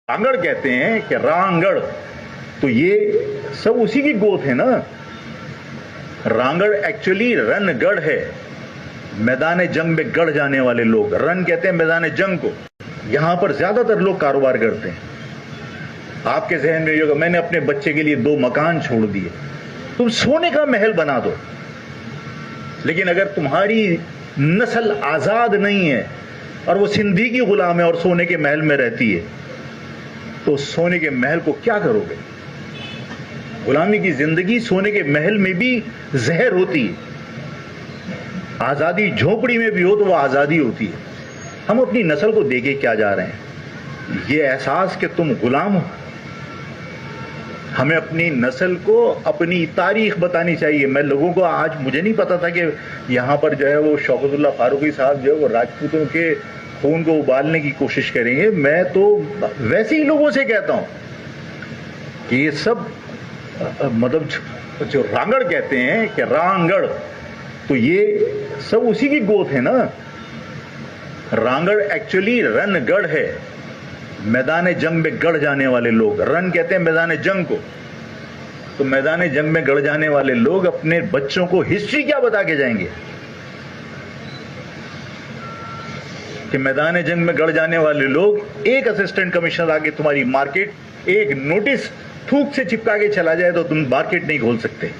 रांगड़ कहते हैं कि रांगड़, तो ये सब उसी की गोत है ना। रांगड़ एक्चुअली रनगढ़ है, मैदान जंग में गढ़ जाने वाले लोग। रन कहते हैं मैदान जंग को। यहां पर ज्यादातर लोग कारोबार करते हैं। आपके जहन में होगा मैंने अपने बच्चे के लिए 2 मकान छोड़ दिए, तुम सोने का महल बना दो। लेकिन अगर तुम्हारी नस्ल आजाद नहीं है और वो सिंधी की गुलाम है और सोने के महल में रहती है, तो सोने के महल को क्या करोगे? गुलामी की जिंदगी सोने के महल में भी जहर होती है। आजादी झोपड़ी में भी हो तो वो आजादी होती है। हम अपनी नस्ल को देके क्या जा रहे हैं? ये एहसास कि तुम गुलाम हो। हमें अपनी नस्ल को अपनी तारीख बतानी चाहिए। मैं लोगों को, आज मुझे नहीं पता था कि यहां पर जो है वो शौकतुल्लाह फारूकी साहब जो है वो राजपूतों के खून को उबालने की कोशिश करेंगे। मैं तो वैसे ही लोगों से कहता हूं कि ये सब मतलब जो रांगड़ कहते हैं कि रांगड़, तो ये सब उसी की गोत है ना। रांगड़ एक्चुअली रनगढ़ है, मैदान जंग में गढ़ जाने वाले लोग। रन कहते हैं मैदान जंग को। तो मैदान जंग में गढ़ जाने वाले लोग अपने बच्चों को हिस्ट्री क्या बता के जाएंगे कि मैदान जंग में गढ़ जाने वाले लोग, एक असिस्टेंट कमिश्नर आके तुम्हारी मार्केट एक नोटिस थूक से चिपका के चला जाए तो तुम मार्केट नहीं खोल सकते।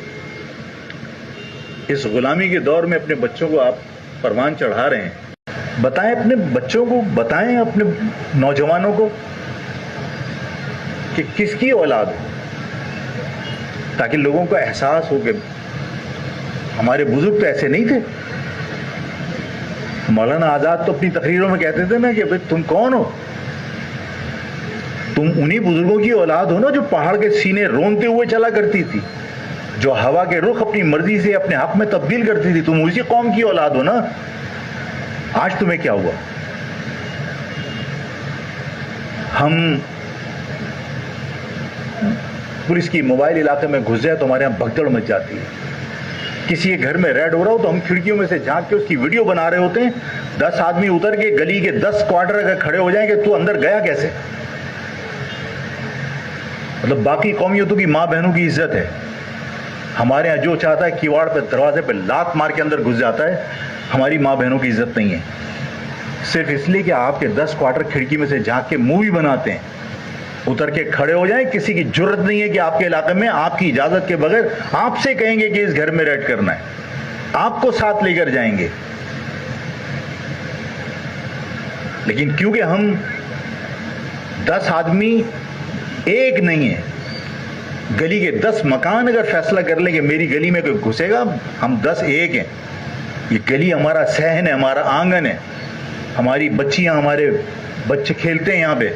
इस गुलामी के दौर में अपने बच्चों को आप परवान चढ़ा रहे हैं। बताएं अपने बच्चों को, बताएं अपने नौजवानों को कि किसकी औलाद है, ताकि लोगों को एहसास हो कि हमारे बुजुर्ग तो ऐसे नहीं थे। मौलाना आजाद तो अपनी तकरीरों में कहते थे ना कि भाई तुम कौन हो? तुम उन्हीं बुजुर्गों की औलाद हो ना जो पहाड़ के सीने रोनते हुए चला करती थी, जो हवा के रुख अपनी मर्जी से अपने हक में तब्दील करती थी। तुम उसी कौम की औलाद हो ना। आज तुम्हें क्या हुआ? हम पुलिस की मोबाइल इलाके में घुस जाए तो हमारे यहां भगदड़ मच जाती है। किसी के घर में रेड हो रहा हो तो हम खिड़कियों में से झांक के उसकी वीडियो बना रहे होते हैं। 10 आदमी उतर के गली के 10 क्वार्टर अगर खड़े हो जाएंगे, तू अंदर गया कैसे? मतलब बाकी कौमियतों की मां बहनों की इज्जत है। हमारे यहां जो चाहता है किवाड़ पे, दरवाजे पे लात मार के अंदर घुस जाता है। हमारी मां बहनों की इज्जत नहीं है, सिर्फ इसलिए कि आपके 10 क्वार्टर खिड़की में से झांक के मूवी बनाते हैं। उतर के खड़े हो जाएं, किसी की जरूरत नहीं है कि आपके इलाके में आपकी इजाजत के बगैर आपसे कहेंगे कि इस घर में रेड करना है, आपको साथ लेकर जाएंगे। लेकिन क्योंकि हम 10 आदमी एक नहीं है, गली के 10 मकान अगर फैसला कर ले कि मेरी गली में कोई घुसेगा, हम 10 एक हैं। ये गली हमारा सहन है, हमारा आंगन है, हमारी बच्चियां, हमारे बच्चे खेलते हैं यहां पे,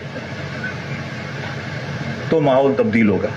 तो माहौल तब्दील होगा।